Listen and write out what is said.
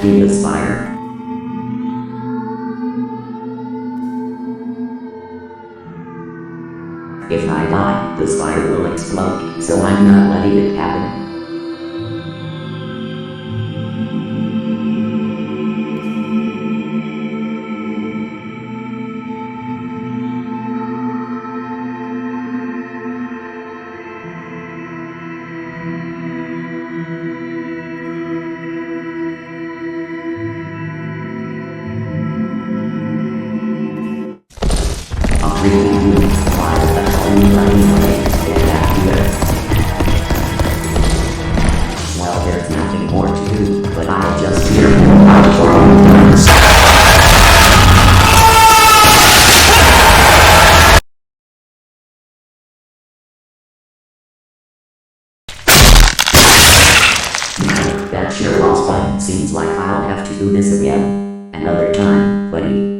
be the spider. If I die, the spider will explode, so I'm not letting it happen. Well, there's nothing more to do, but I'll just hear him out for all times. That sure lost, but seems like I'll have to do this again. Another time, buddy.